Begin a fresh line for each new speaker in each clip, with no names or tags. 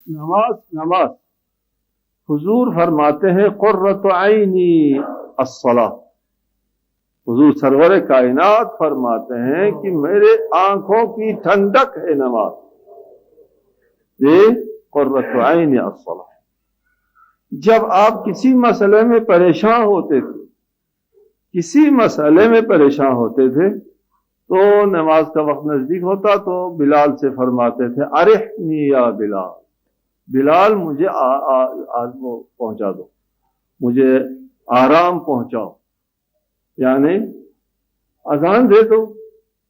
نماز نماز حضور فرماتے ہیں قرۃ عینی الصلاۃ. حضور سرور کائنات فرماتے ہیں کہ میرے آنکھوں کی ٹھنڈک ہے نماز. یہ قرۃ عینی الصلاۃ. جب آپ کسی مسئلے میں پریشان ہوتے تھے تو نماز کا وقت نزدیک ہوتا تو بلال سے فرماتے تھے ارحنی یا بلال، بلال مجھے پہنچا دو، مجھے آرام پہنچاؤ، یعنی اذان دے دو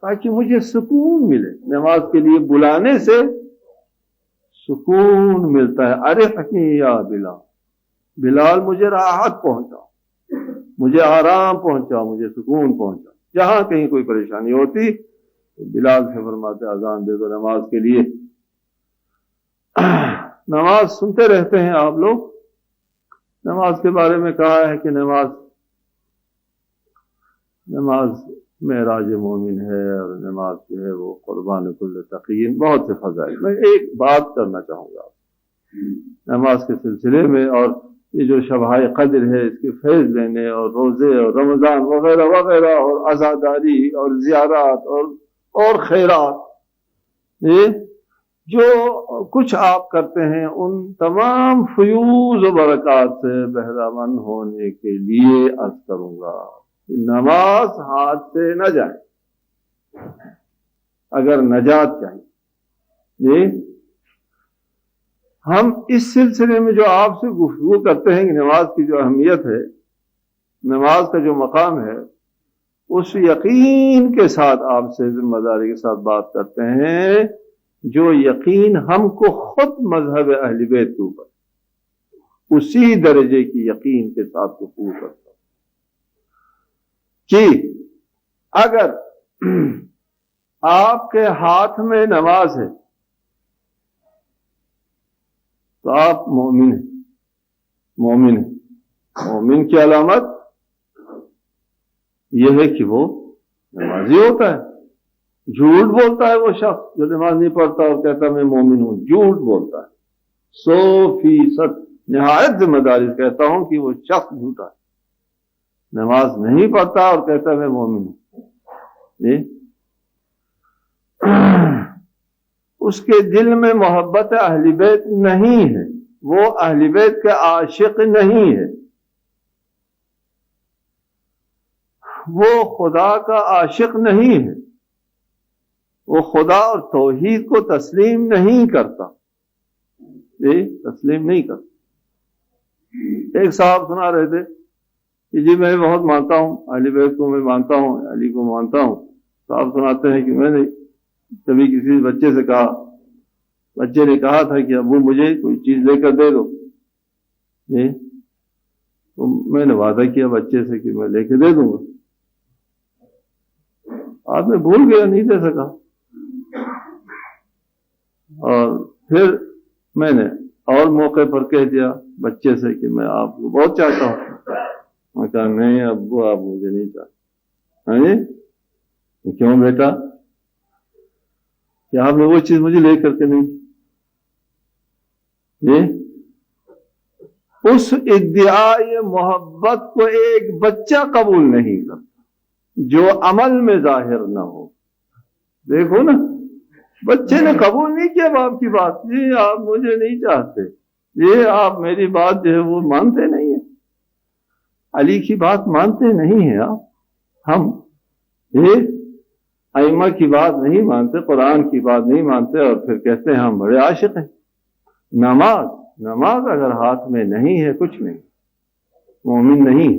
تاکہ مجھے سکون ملے. نماز کے لیے بلانے سے سکون ملتا ہے. ارحنی یا بلال، بلال مجھے راحت پہنچاؤ، مجھے آرام پہنچاؤ، مجھے سکون پہنچاؤ. جہاں کہیں کوئی پریشانی ہوتی تو بلال سے فرماتے اذان دے دو نماز کے لیے. نماز سنتے رہتے ہیں آپ لوگ. نماز کے بارے میں کہا ہے کہ نماز معراج مومن ہے، اور نماز جو ہے وہ قربان کل تقی، بہت سے فضائل. میں ایک بات کرنا چاہوں گا نماز کے سلسلے میں، اور یہ جو شبۂ قدر ہے اس کے فیض لینے، اور روزے اور رمضان وغیرہ وغیرہ، اور عزاداری اور زیارات اور خیرات، یہ جو کچھ آپ کرتے ہیں ان تمام فیوز و برکات سے بہرہ مند ہونے کے لیے عرض کروں گا کہ نماز ہاتھ سے نہ جائے اگر نجات چاہیے. ہم اس سلسلے میں جو آپ سے گفتگو کرتے ہیں کہ نماز کی جو اہمیت ہے، نماز کا جو مقام ہے، اس یقین کے ساتھ آپ سے ذمہ داری کے ساتھ بات کرتے ہیں جو یقین ہم کو خود مذہب اہل بیت کے اوپر اسی درجے کی یقین کے ساتھ گفتگو کرتا ہوں کہ اگر آپ کے ہاتھ میں نماز ہے تو آپ مومن ہیں. مومن کی علامت یہ ہے کہ وہ نمازی ہوتا ہے. جھوٹ بولتا ہے وہ شخص جو نماز نہیں پڑھتا اور کہتا میں مومن ہوں، جھوٹ بولتا ہے. 100% نہایت ذمہ داری سے کہتا ہوں کہ وہ شخص جھوٹا ہے، نماز نہیں پڑھتا اور کہتا میں مومن ہوں. اس کے دل میں محبت اہل بیت نہیں ہے، وہ اہل بیت کے عاشق نہیں ہے، وہ خدا کا عاشق نہیں ہے، وہ خدا اور توحید کو تسلیم نہیں کرتا. تسلیم نہیں کرتا. ایک صاحب سنا رہے تھے کہ جی میں بہت مانتا ہوں اہل بیت کو، میں مانتا ہوں علی کو مانتا ہوں. صاحب سناتے ہیں کہ میں نے کبھی کسی بچے سے کہا، بچے نے کہا تھا کہ ابو مجھے کوئی چیز لے کر دے دو. تو میں نے وعدہ کیا بچے سے کہ میں لے کے دے دوں گا. آدمی بھول گیا، نہیں دے سکا. اور پھر میں نے اور موقع پر کہہ دیا بچے سے کہ میں آپ کو بہت چاہتا ہوں. میں کہا نہیں ابو آپ مجھے نہیں چاہتے. کیوں بیٹا؟ کہ آپ نے وہ چیز مجھے لے کر کے نہیں. اس ادعاء محبت کو ایک بچہ قبول نہیں کرتا جو عمل میں ظاہر نہ ہو. دیکھو نا، بچے نے قبول نہیں کیا باپ کی بات. جی آپ مجھے نہیں چاہتے، یہ آپ میری بات جو ہے وہ مانتے نہیں ہیں، علی کی بات مانتے نہیں ہیں آپ. ہم یہ ائمہ کی بات نہیں مانتے، قرآن کی بات نہیں مانتے، اور پھر کہتے ہیں ہم بڑے عاشق ہیں. نماز اگر ہاتھ میں نہیں ہے کچھ نہیں، مومن نہیں،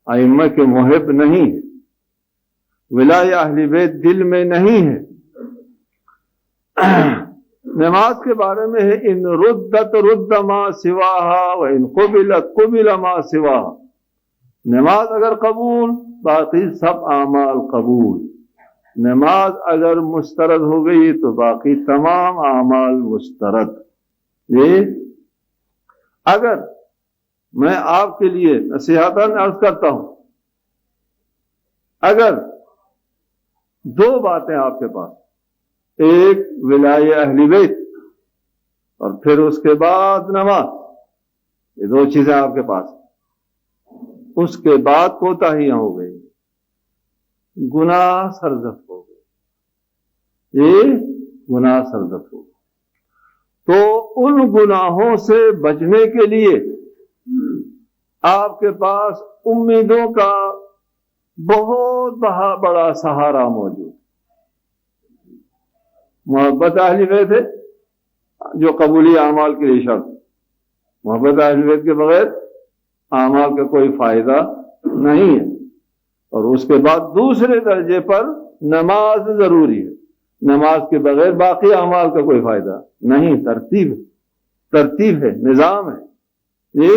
ائمہ کے محب نہیں، ولایہ اہل بیت دل میں نہیں ہے. نماز کے بارے میں ہے ان ردت رد ما سواہا و ان قبلت قبل ما سواہا. نماز اگر قبول، باقی سب اعمال قبول. نماز اگر مسترد ہو گئی تو باقی تمام اعمال مسترد. یہ اگر میں آپ کے لیے نصیحتاً عرض کرتا ہوں، اگر دو باتیں آپ کے پاس، ایک ولایہ اہل بیت اور پھر اس کے بعد نماز، یہ دو چیزیں آپ کے پاس، اس کے بعد کوتاہیاں ہو گئی، گناہ سرزد ہو گئے، یہ گناہ سرزد ہو گئے، تو ان گناہوں سے بچنے کے لیے آپ کے پاس امیدوں کا بہت بڑا سہارا موجود۔ محبت اہل بیت ہے جو قبولی اعمال کے لیے شرط، محبت اہل بیت کے بغیر اعمال کا کوئی فائدہ نہیں ہے۔ اور اس کے بعد دوسرے درجے پر نماز ضروری ہے، نماز کے بغیر باقی اعمال کا کوئی فائدہ نہیں، ترتیب ہے، نظام ہے۔ یہ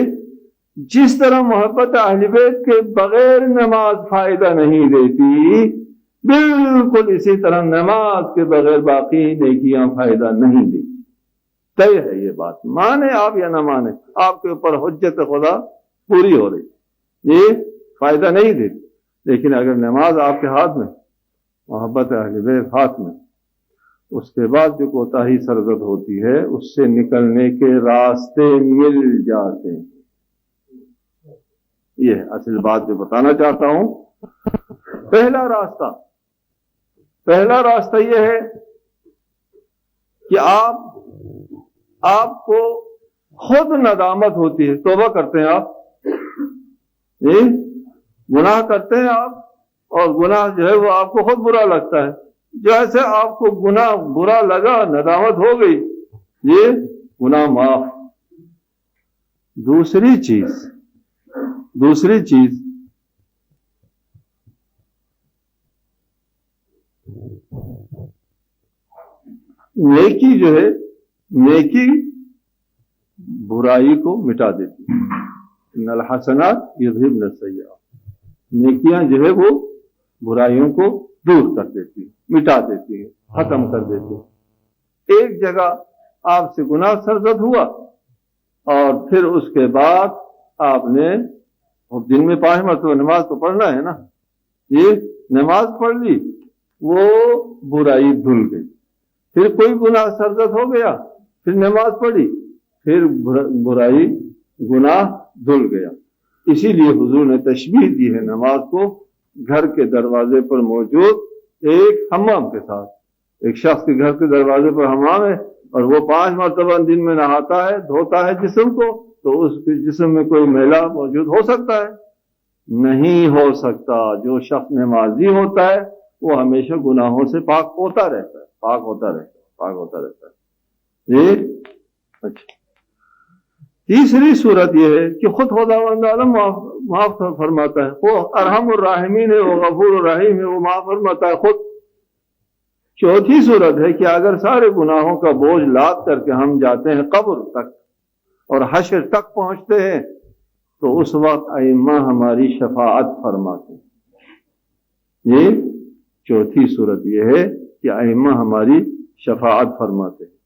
جس طرح محبت اہل بیت کے بغیر نماز فائدہ نہیں دیتی، بالکل اسی طرح نماز کے بغیر باقی نیکیاں فائدہ نہیں دیتی۔ طے ہے یہ بات، مانے آپ یا نہ مانے، آپ کے اوپر حجت خدا پوری ہو رہی، یہ فائدہ نہیں دیتی۔ لیکن اگر نماز آپ کے ہاتھ میں، محبت اہل بیت ہاتھ میں، اس کے بعد جو کوتاہی سرزد ہوتی ہے اس سے نکلنے کے راستے مل جاتے ہیں۔ یہ ہے اصل بات جو بتانا چاہتا ہوں۔ پہلا راستہ یہ ہے کہ آپ کو خود ندامت ہوتی ہے، توبہ کرتے ہیں آپ، گناہ کرتے ہیں آپ، اور گناہ جو ہے وہ آپ کو خود برا لگتا ہے۔ جیسے آپ کو گناہ برا لگا، ندامت ہو گئی، یہ گناہ معاف۔ دوسری چیز نیکی جو ہے، نیکی برائی کو مٹا دیتی ہے۔ ان الحسنات یذہبن السیئات، نیکیاں جو ہے وہ برائیوں کو دور کر دیتی ہے، مٹا دیتی ہے، ختم کر دیتی ہے۔ ایک جگہ آپ سے گناہ سرزد ہوا اور پھر اس کے بعد آپ نے دن میں 5 مرتبہ نماز تو پڑھنا ہے نا، یہ نماز پڑھ لی، وہ برائی دھل گئی۔ پھر کوئی گناہ سرزد ہو گیا، پھر نماز پڑھی، پھر برائی گناہ دھل گیا۔ اسی لیے حضور نے تشبیہ دی ہے نماز کو گھر کے دروازے پر موجود ایک حمام کے ساتھ۔ ایک شخص کے گھر کے دروازے پر حمام ہے اور وہ 5 مرتبہ دن میں نہاتا ہے، دھوتا ہے جسم کو، تو اس کے جسم میں کوئی میلہ موجود ہو سکتا ہے؟ نہیں ہو سکتا۔ جو شخص نمازی ہوتا ہے وہ ہمیشہ گناہوں سے پاک ہوتا رہتا ہے، پاک ہوتا رہتا ہے۔ یہ اچھا، تیسری صورت یہ ہے کہ خود خداوند عالم معاف فرماتا ہے، وہ ارحم الراحمین ہے، وہ غفور الرحیم ہے، وہ معاف فرماتا ہے خود۔ چوتھی صورت ہے کہ اگر سارے گناہوں کا بوجھ لاد کر کے ہم جاتے ہیں قبر تک اور حشر تک پہنچتے ہیں، تو اس وقت ائمہ ہماری شفاعت فرماتے ہیں۔ یہ چوتھی صورت یہ ہے کہ ائمہ ہماری شفاعت فرماتے ہیں،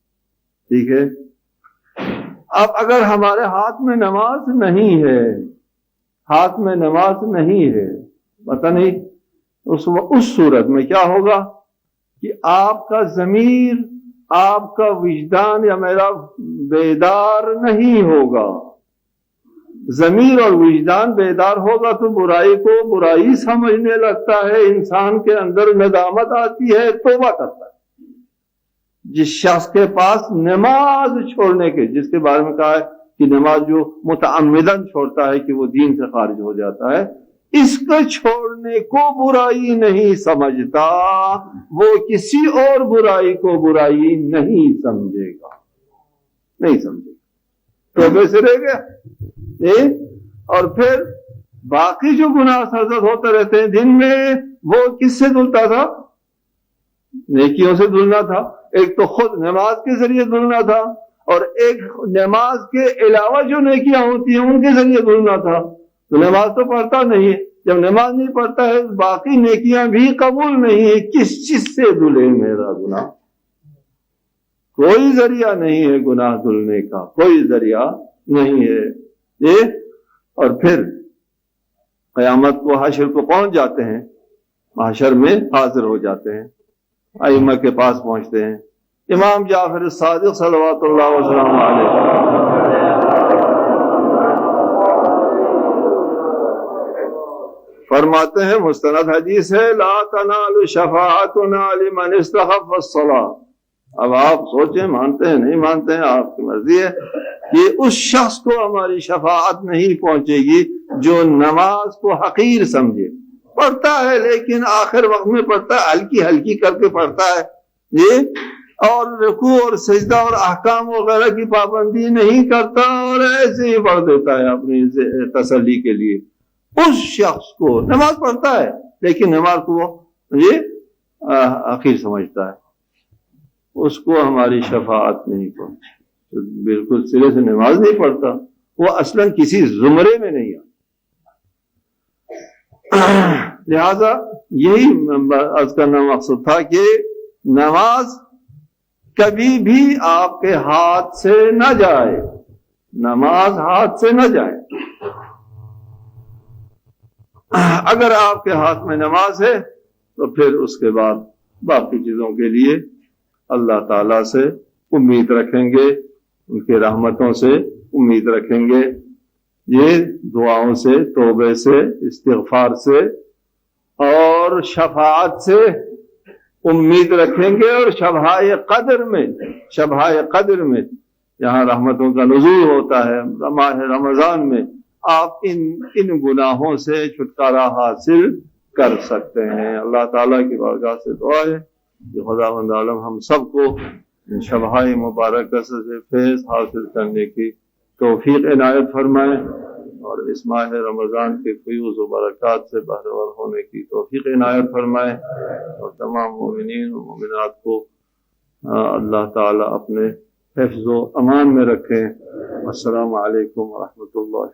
ٹھیک ہے۔ اب اگر ہمارے ہاتھ میں نماز نہیں ہے، پتہ نہیں اس صورت میں کیا ہوگا کہ آپ کا ضمیر، آپ کا وجدان یا میرا بیدار نہیں ہوگا۔ ضمیر اور وجدان بیدار ہوگا تو برائی کو برائی سمجھنے لگتا ہے، انسان کے اندر ندامت آتی ہے، توبہ کرتا ہے۔ جس شخص کے پاس نماز چھوڑنے کے، جس کے بارے میں کہا ہے کہ نماز جو متعمدن چھوڑتا ہے کہ وہ دین سے خارج ہو جاتا ہے، اس کو چھوڑنے کو برائی نہیں سمجھتا، وہ کسی اور برائی کو برائی نہیں سمجھے گا، توبے سے رہ گیا۔ اور پھر باقی جو گناہ سرزد ہوتے رہتے ہیں دن میں، وہ کس سے دھلتا تھا؟ نیکیوں سے دھلنا تھا۔ ایک تو خود نماز کے ذریعے دھلنا تھا، اور ایک نماز کے علاوہ جو نیکیاں ہوتی ہیں ان کے ذریعے دھلنا تھا۔ تو نماز تو پڑھتا نہیں ہے، جب نماز نہیں پڑھتا ہے باقی نیکیاں بھی قبول نہیں ہے، کس چیز سے دھلے میرا گناہ؟ کوئی ذریعہ نہیں ہے گناہ دھلنے کا، کوئی ذریعہ نہیں ہے۔ اور پھر قیامت کو، حشر کو پہنچ جاتے ہیں، محشر میں حاضر ہو جاتے ہیں، ائمہ کے پاس پہنچتے ہیں، امام جعفر صادق صلوات اللہ وسلم علیہ فرماتے ہیں، مستند حدیث ہے، لا تنال شفاعتنا لمن استخف الصلاۃ. اب آپ سوچیں، مانتے ہیں نہیں مانتے ہیں آپ کی مرضی ہے، کہ اس شخص کو ہماری شفاعت نہیں پہنچے گی جو نماز کو حقیر سمجھے، پڑھتا ہے لیکن آخر وقت میں پڑھتا ہے، ہلکی ہلکی کر کے پڑھتا ہے یہ، اور رکوع اور سجدہ اور احکام وغیرہ کی پابندی نہیں کرتا اور ایسے ہی پڑھ دیتا ہے اپنی تسلی کے لیے. اس شخص کو نماز پڑھتا ہے لیکن نماز کو یہ حقیر سمجھتا ہے، اس کو ہماری شفاعت نہیں پہنچی، بالکل سرے سے نماز نہیں پڑھتا، وہ اصلاً کسی زمرے میں نہیں آتا. لہذا یہی عرض کرنا مقصد تھا کہ نماز کبھی بھی آپ کے ہاتھ سے نہ جائے، نماز ہاتھ سے نہ جائے. اگر آپ کے ہاتھ میں نماز ہے تو پھر اس کے بعد باقی چیزوں کے لیے اللہ تعالیٰ سے امید رکھیں گے، ان کے رحمتوں سے امید رکھیں گے، یہ دعاؤں سے، توبے سے، استغفار سے اور شفاعت سے امید رکھیں گے. اور شبہ قدر میں جہاں رحمتوں کا نزول ہوتا ہے ماہ رمضان میں، آپ ان گناہوں سے چھٹکارا حاصل کر سکتے ہیں. اللہ تعالیٰ کی بارگاہ سے دعا ہے کہ خداوند عالم ہم سب کو ان شبہ مبارکہ سے فیض حاصل کرنے کی توفیق عنایت فرمائے اور اس ماہ رمضان کے فیوز و برکات سے بہرور ہونے کی توفیق عنایت فرمائے، اور تمام مومنین و مومنات کو اللہ تعالیٰ اپنے حفظ و امان میں رکھیں. السلام علیکم ورحمۃ اللہ.